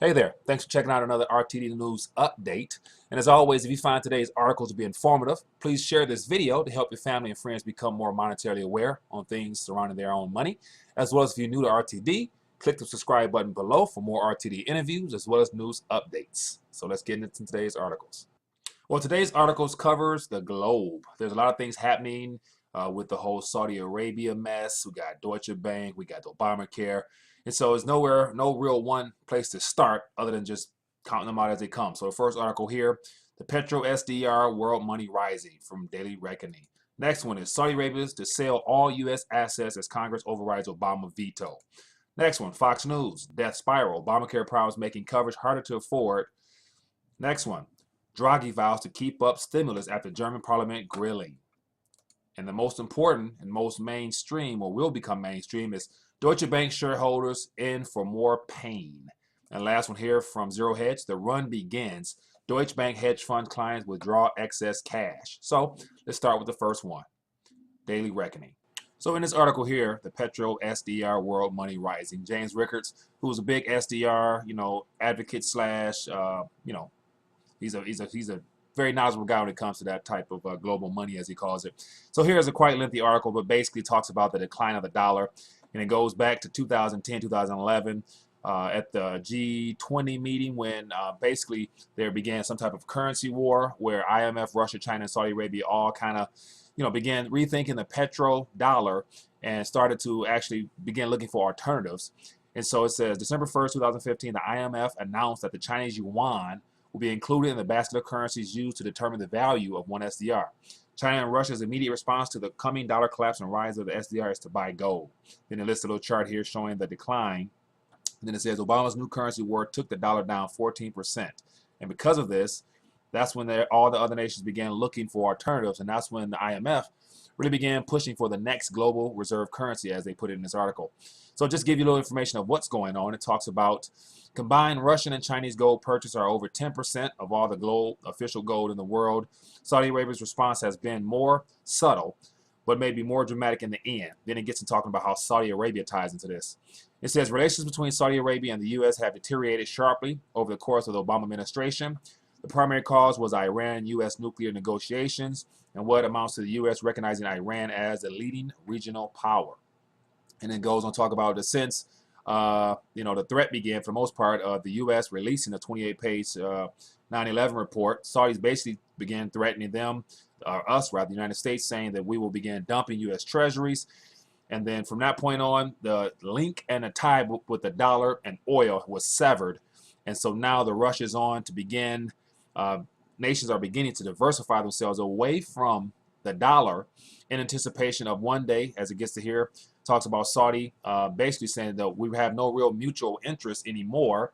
Hey there, thanks for checking out another RTD News update. And as always, if you find today's article to be informative, please share this video to help your family and friends become more monetarily aware on things surrounding their own money. As well as if you're new to RTD, click the subscribe button below for more RTD interviews as well as news updates. So let's get into today's articles. Well, today's articles covers the globe. There's a lot of things happening with the whole Saudi Arabia mess. We got Deutsche Bank, we got the ObamaCare. And so it's no real one place to start other than just counting them out as they come. So the first article here, the Petro-SDR world money rising from daily reckoning. Next one is Saudi Arabia to sell all U.S. assets as Congress overrides Obama veto. Next one, Fox News, death spiral. Obamacare problems making coverage harder to afford. Next one, Draghi vows to keep up stimulus after German parliament grilling. And the most important and most mainstream, or will become mainstream, is Deutsche Bank shareholders in for more pain. And last one here from Zero Hedge, the run begins. Deutsche Bank hedge fund clients withdraw excess cash. So let's start with the first one, daily reckoning. So in this article here, the Petro-SDR world money rising. James Rickards, who's a big SDR, advocate slash, he's a very knowledgeable guy when it comes to that type of global money, as he calls it. So here's a quite lengthy article, but basically talks about the decline of the dollar. And it goes back to 2010, 2011 at the G20 meeting when basically there began some type of currency war where IMF, Russia, China, and Saudi Arabia all kind of, began rethinking the petrodollar and started to actually begin looking for alternatives. And so it says December 1st, 2015, the IMF announced that the Chinese yuan will be included in the basket of currencies used to determine the value of one SDR. China and Russia's immediate response to the coming dollar collapse and rise of the SDR is to buy gold. Then it lists a little chart here showing the decline. And then it says Obama's new currency war took the dollar down 14%. And because of this, that's when all the other nations began looking for alternatives. And that's when the IMF really began pushing for the next global reserve currency, as they put it in this article. So just give you a little information of what's going on. It talks about combined Russian and Chinese gold purchase are over 10% of all the official gold in the world. Saudi Arabia's response has been more subtle, but maybe more dramatic in the end. Then it gets to talking about how Saudi Arabia ties into this. It says relations between Saudi Arabia and the U.S. have deteriorated sharply over the course of the Obama administration. The primary cause was Iran-U.S. nuclear negotiations and what amounts to the U.S. recognizing Iran as a leading regional power. And then goes on to talk about the since the threat began, for the most part, of the U.S. releasing the 28-page 9/11 report. Saudis basically began threatening them, us rather, the United States, saying that we will begin dumping U.S. treasuries. And then from that point on, the link and the tie with the dollar and oil was severed. And so now the rush is on to begin. Nations are beginning to diversify themselves away from the dollar in anticipation of one day, as it gets to here, talks about Saudi basically saying that we have no real mutual interest anymore.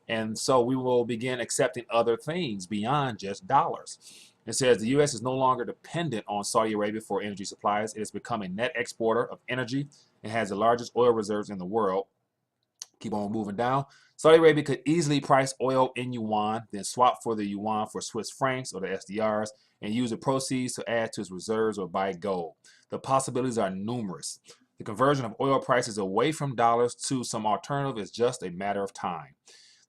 And so we will begin accepting other things beyond just dollars. It says the U.S. is no longer dependent on Saudi Arabia for energy supplies. It has become a net exporter of energy and has the largest oil reserves in the world. Keep on moving down. Saudi Arabia could easily price oil in yuan, then swap for the yuan for Swiss francs or the SDRs, and use the proceeds to add to its reserves or buy gold. The possibilities are numerous. The conversion of oil prices away from dollars to some alternative is just a matter of time.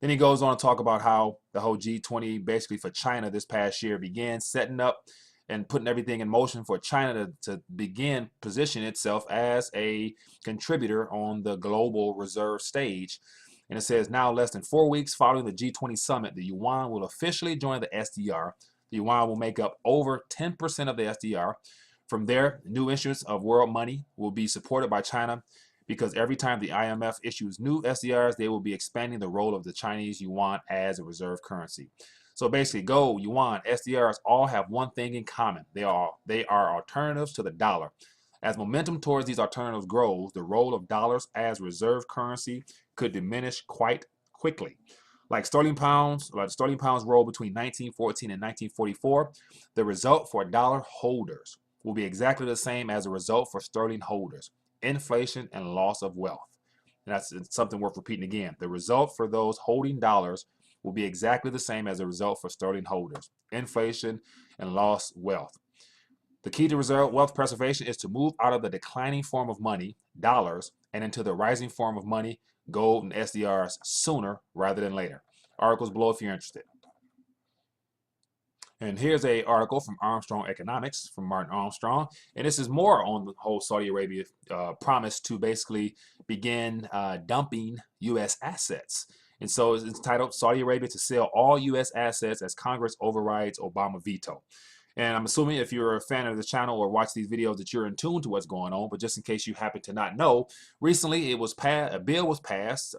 Then he goes on to talk about how the whole G20, basically for China this past year, began setting up and putting everything in motion for China to begin positioning itself as a contributor on the global reserve stage. And it says now, less than 4 weeks following the G20 summit, the yuan will officially join the SDR. The yuan will make up over 10% of the SDR. From there, new issuance of world money will be supported by China because every time the IMF issues new SDRs, they will be expanding the role of the Chinese yuan as a reserve currency. So basically, gold, yuan, SDRs all have one thing in common. They are alternatives to the dollar. As momentum towards these alternatives grows, the role of dollars as reserve currency could diminish quite quickly. Like sterling pounds role between 1914 and 1944, the result for dollar holders will be exactly the same as the result for sterling holders: inflation and loss of wealth. And that's something worth repeating again. The result for those holding dollars will be exactly the same as the result for sterling holders: inflation and lost wealth. The key to reserve wealth preservation is to move out of the declining form of money, dollars, and into the rising form of money, gold and SDRs sooner rather than later. Articles below if you're interested. And here's a article from Armstrong Economics from Martin Armstrong, and this is more on the whole Saudi Arabia promise to basically begin dumping U.S. assets. And so it's titled Saudi Arabia to sell all U.S. assets as Congress overrides Obama veto. And I'm assuming if you're a fan of the channel or watch these videos that you're in tune to what's going on. But just in case you happen to not know, recently it was a bill was passed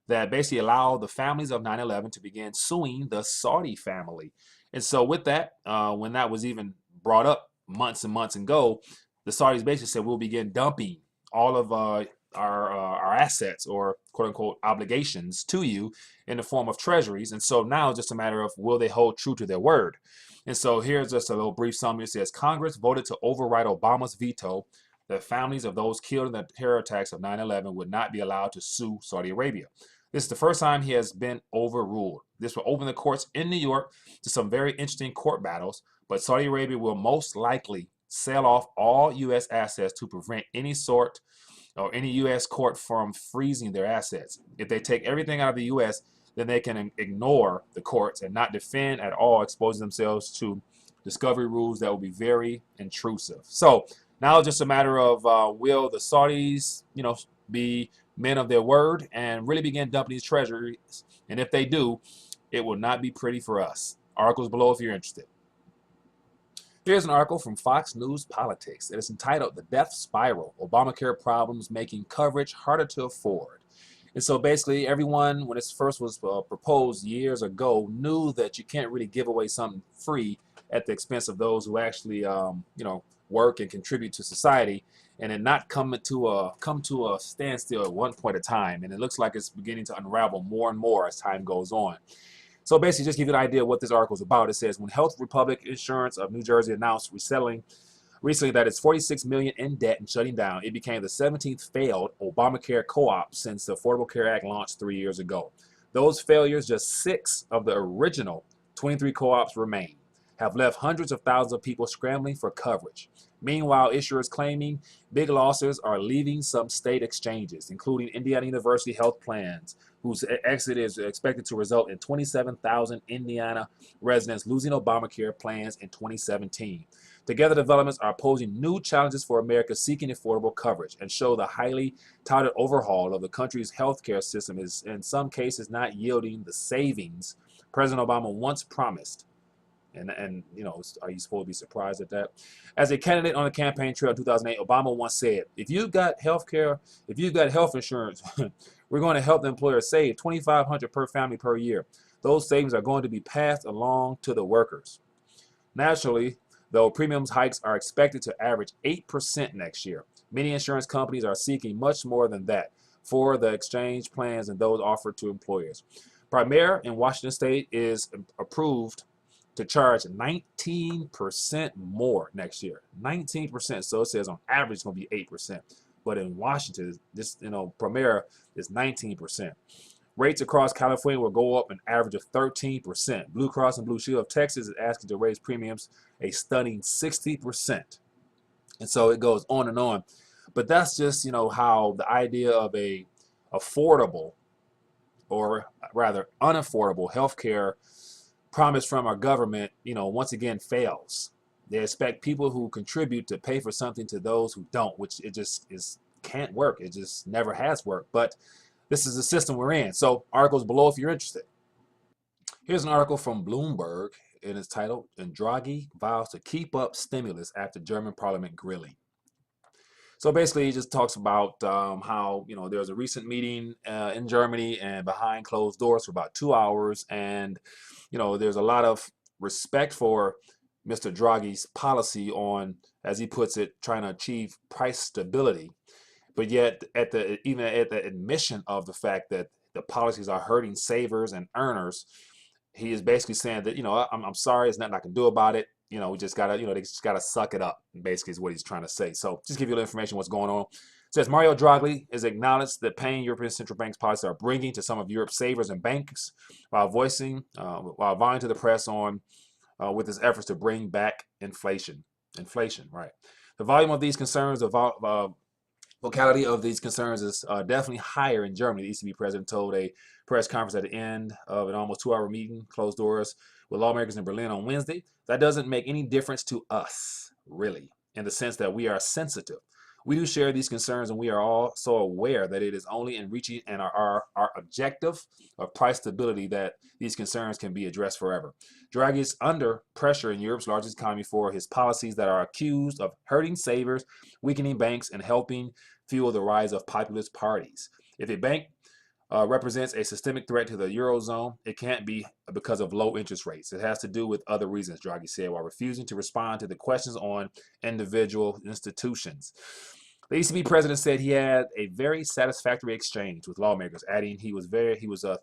that basically allowed the families of 9/11 to begin suing the Saudi family. And so with that, when that was even brought up months and months ago, the Saudis basically said we'll begin dumping all of our assets or quote unquote obligations to you in the form of treasuries. And so now it's just a matter of will they hold true to their word. And so here's just a little brief summary. It says Congress voted to override Obama's veto that families of those killed in the terror attacks of 9/11 would not be allowed to sue Saudi Arabia. This is the first time he has been overruled. This will open the courts in New York to some very interesting court battles, but Saudi Arabia will most likely sell off all U.S. assets to prevent any sort or any U.S. court from freezing their assets. If they take everything out of the U.S., then they can ignore the courts and not defend at all, exposing themselves to discovery rules that will be very intrusive. So now it's just a matter of will the Saudis, be men of their word and really begin dumping these treasuries. And if they do, it will not be pretty for us. Articles below if you're interested. Here's an article from Fox News Politics. It is entitled The Death Spiral, Obamacare Problems Making Coverage Harder to Afford. And so basically everyone, when this first was proposed years ago, knew that you can't really give away something free at the expense of those who actually, work and contribute to society, and then not come to a standstill at one point in time. And it looks like it's beginning to unravel more and more as time goes on. So basically, just give you an idea of what this article is about. It says when Health Republic Insurance of New Jersey announced resettling recently that it's $46 million in debt and shutting down, it became the 17th failed Obamacare co-op since the Affordable Care Act launched 3 years ago. Those failures, just 6 of the original 23 co-ops remain, have left hundreds of thousands of people scrambling for coverage. Meanwhile, issuers claiming big losses are leaving some state exchanges, including Indiana University Health Plans, whose exit is expected to result in 27,000 Indiana residents losing Obamacare plans in 2017. Together, developments are posing new challenges for America seeking affordable coverage and show the highly touted overhaul of the country's healthcare system is in some cases not yielding the savings President Obama once promised. And are you supposed to be surprised at that? As a candidate on the campaign trail in 2008, Obama once said, if you've got health insurance, we're going to help the employer save $2,500 per family per year. Those savings are going to be passed along to the workers. Naturally, though, premiums hikes are expected to average 8% next year. Many insurance companies are seeking much more than that for the exchange plans and those offered to employers. Primera in Washington State is approved to charge 19% more next year. 19%. So it says on average it's going to be 8%. But in Washington, this Primera is 19%. Rates across California will go up an average of 13%. Blue Cross and Blue Shield of Texas is asking to raise premiums a stunning 60%. And so it goes on and on. But that's just, how the idea of a affordable, or rather unaffordable healthcare promise from our government, once again fails. They expect people who contribute to pay for something to those who don't, which it just can't work. It just never has worked. But this is the system we're in. So articles below if you're interested. Here's an article from Bloomberg, and it's titled, "And Draghi vows to keep up stimulus after German parliament grilling." So basically, he just talks about how, there was a recent meeting in Germany and behind closed doors for about 2 hours. And, there's a lot of respect for Mr. Draghi's policy on, as he puts it, trying to achieve price stability. But yet, even at the admission of the fact that the policies are hurting savers and earners, he is basically saying that, I'm sorry, there's nothing I can do about it. We just gotta, they just gotta suck it up, basically is what he's trying to say. So just give you a little information what's going on. It says Mario Draghi has acknowledged the pain European Central Bank's policies are bringing to some of Europe's savers and banks while vying to the press on with his efforts to bring back inflation, right? The volume of these concerns Vocality of these concerns is definitely higher in Germany. The ECB president told a press conference at the end of an almost 2-hour meeting, closed doors, with lawmakers in Berlin on Wednesday. That doesn't make any difference to us, really, in the sense that we are sensitive. We do share these concerns, and we are also aware that it is only in reaching and our objective of price stability that these concerns can be addressed forever. Draghi is under pressure in Europe's largest economy for his policies that are accused of hurting savers, weakening banks, and helping fuel the rise of populist parties. If a bank represents a systemic threat to the Eurozone, it can't be because of low interest rates. It has to do with other reasons, Draghi said, while refusing to respond to the questions on individual institutions. The ECB president said he had a very satisfactory exchange with lawmakers, adding he was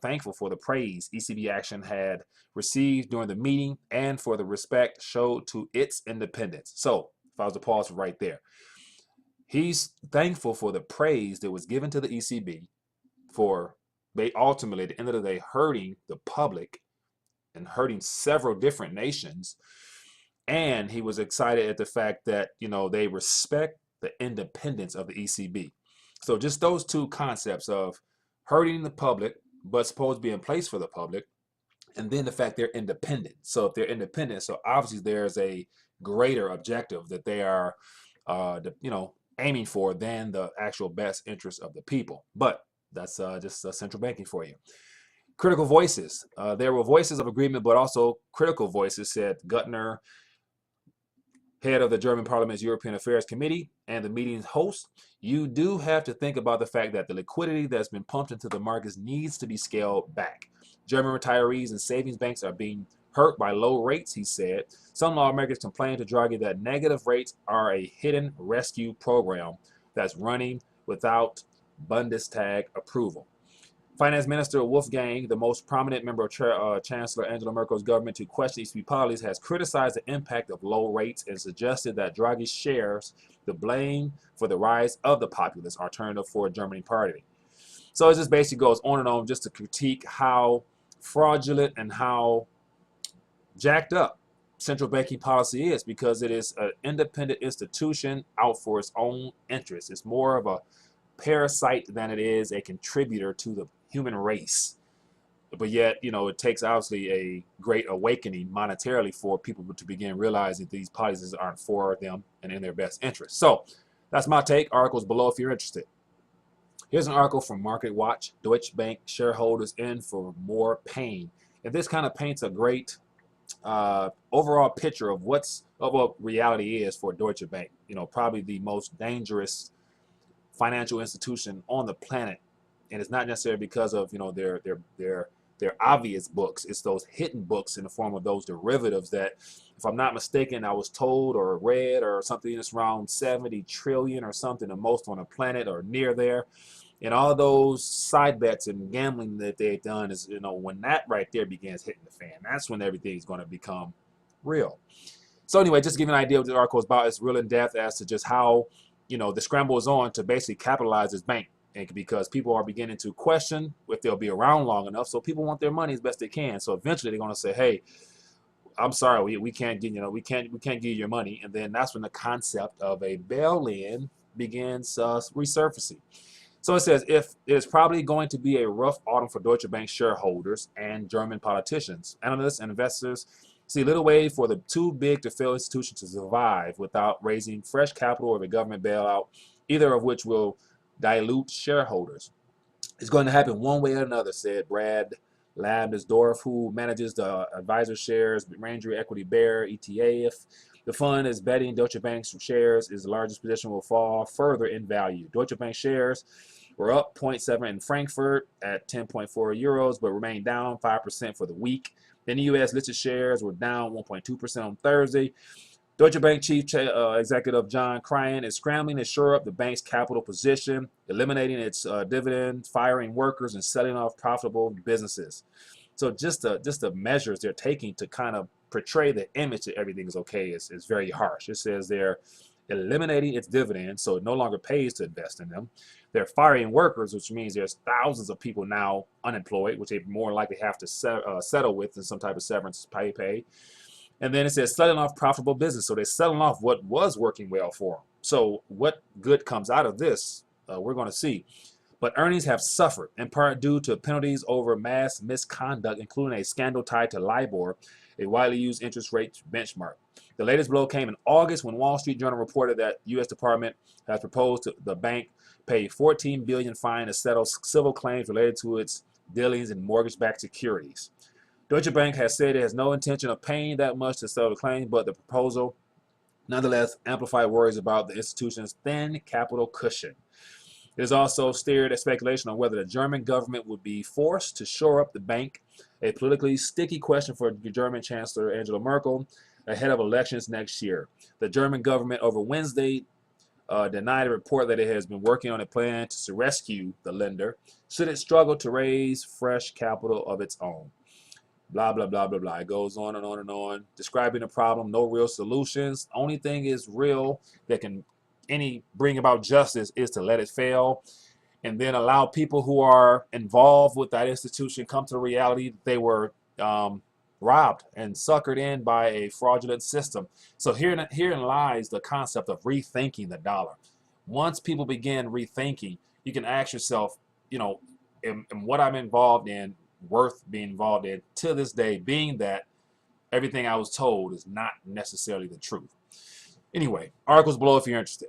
thankful for the praise ECB action had received during the meeting and for the respect showed to its independence. So, if I was to pause right there, he's thankful for the praise that was given to the ECB for they ultimately, at the end of the day, hurting the public and hurting several different nations. And he was excited at the fact that, they respect the independence of the ECB. So just those two concepts of hurting the public, but supposed to be in place for the public, and then the fact they're independent. So if they're independent, so obviously there's a greater objective that they are, aiming for than the actual best interest of the people. But that's just central banking for you. Critical voices. There were voices of agreement, but also critical voices, said Guttner, head of the German Parliament's European Affairs Committee and the meeting's host. You do have to think about the fact that the liquidity that's been pumped into the markets needs to be scaled back. German retirees and savings banks are being hurt by low rates, he said. Some lawmakers complained to Draghi that negative rates are a hidden rescue program that's running without Bundestag approval. Finance Minister Wolfgang, the most prominent member of Chancellor Angela Merkel's government to question ECB policies, has criticized the impact of low rates and suggested that Draghi shares the blame for the rise of the populist alternative for Germany party. So it just basically goes on and on just to critique how fraudulent and how jacked up central banking policy is, because it is an independent institution out for its own interests. It's more of a parasite than it is a contributor to the human race. But yet, it takes obviously a great awakening monetarily for people to begin realizing that these policies aren't for them and in their best interest. So that's my take. Articles below if you're interested. Here's an article from Market Watch. Deutsche Bank shareholders in for more pain. And this kind of paints a great overall picture of what reality is for Deutsche Bank. Probably the most dangerous financial institution on the planet, and it's not necessarily because of their obvious books. It's those hidden books in the form of those derivatives that, if I'm not mistaken, I was told or read or something, it's around 70 trillion or something, the most on the planet or near there. And all those side bets and gambling that they've done is, when that right there begins hitting the fan, that's when everything's going to become real. So anyway, just to give you an idea of what the article is about, it's real in depth as to just how the scramble is on to basically capitalize this bank, and because people are beginning to question if they'll be around long enough. So people want their money as best they can. So eventually they're going to say, "Hey, I'm sorry, we can't give we can't give you your money." And then that's when the concept of a bail-in begins resurfacing. So it says, if it is probably going to be a rough autumn for Deutsche Bank shareholders and German politicians, analysts and investors see little way for the too big to fail institution to survive without raising fresh capital or a government bailout, either of which will dilute shareholders. It's going to happen one way or another, said Brad Labsdorf, who manages the advisor shares Ranger Equity Bear ETF. The fund is betting Deutsche Bank's shares, its largest position, will fall further in value. Deutsche Bank shares were up 0.7 in Frankfurt at 10.4 euros, but remained down 5% for the week. Then the U.S. listed shares were down 1.2% on Thursday. Deutsche Bank Chief Executive John Cryan is scrambling to shore up the bank's capital position, eliminating its dividend, firing workers, and selling off profitable businesses. So just the measures they're taking to kind of portray the image that everything is okay is very harsh. It says they're eliminating its dividends, so it no longer pays to invest in them. They're firing workers, which means there's thousands of people now unemployed, which they more likely have to settle with in some type of severance pay. And then it says selling off profitable business. So they're selling off what was working well for them. So what good comes out of this we're going to see. But earnings have suffered, in part due to penalties over mass misconduct, including a scandal tied to LIBOR, a widely used interest rate benchmark. The latest blow came in August when Wall Street Journal reported that U.S. Department has proposed to the bank pay $14 billion fine to settle civil claims related to its dealings in mortgage-backed securities. Deutsche Bank has said it has no intention of paying that much to settle the claim, but the proposal nonetheless amplified worries about the institution's thin capital cushion. It has also stirred a speculation on whether the German government would be forced to shore up the bank, a politically sticky question for German Chancellor Angela Merkel ahead of elections next year. The German government over Wednesday denied a report that it has been working on a plan to rescue the lender should it struggle to raise fresh capital of its own. Blah, blah, blah, blah, blah. It goes on and on and on. Describing the problem, no real solutions. Only thing is real that can bring about justice is to let it fail and then allow people who are involved with that institution come to the reality that they were robbed and suckered in by a fraudulent system. So herein lies the concept of rethinking the dollar. Once people begin rethinking, you can ask yourself, am what I'm involved in worth being involved in to this day, being that everything I was told is not necessarily the truth. Anyway, articles below if you're interested.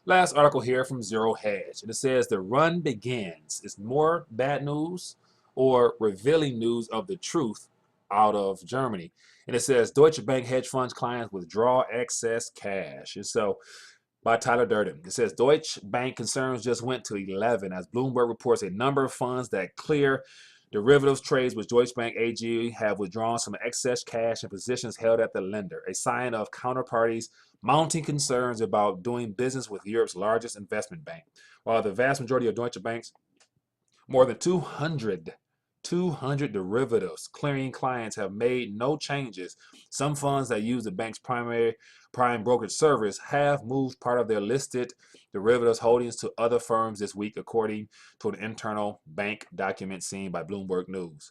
Last article here from Zero Hedge, and it says the run begins. It's more bad news or revealing news of the truth out of Germany. And it says Deutsche Bank hedge funds clients withdraw excess cash. And so by Tyler Durden. It says Deutsche Bank concerns just went to 11 as Bloomberg reports a number of funds that clear derivatives trades with Deutsche Bank AG have withdrawn some excess cash and positions held at the lender, a sign of counterparties mounting concerns about doing business with Europe's largest investment bank. While the vast majority of Deutsche Bank's more than 200 derivatives clearing clients have made no changes, some funds that use the bank's prime brokerage service have moved part of their listed derivatives holdings to other firms this week, according to an internal bank document seen by Bloomberg News.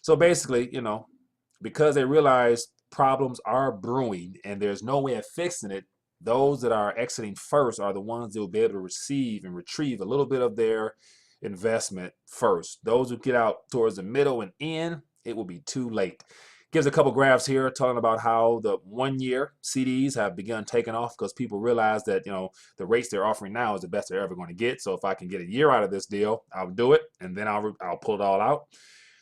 So basically, because they realize problems are brewing and there's no way of fixing it, those that are exiting first are the ones that will be able to receive and retrieve a little bit of their investment first. Those who get out towards the middle and end, it will be too late. Gives a couple graphs here talking about how the 1-year CDs have begun taking off because people realize that the rates they're offering now is the best they're ever going to get. So if I can get a year out of this deal, I'll do it, and then I'll pull it all out.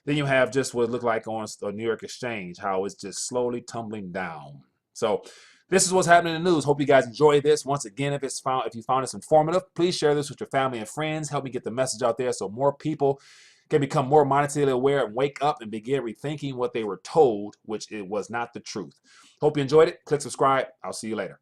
Then you have just what it looked like on a New York exchange, how it's just slowly tumbling down. So this is what's happening in the news. Hope you guys enjoy this. Once again, if you found this informative, please share this with your family and friends. Help me get the message out there so more people can become more monetarily aware and wake up and begin rethinking what they were told, which it was not the truth. Hope you enjoyed it. Click subscribe. I'll see you later.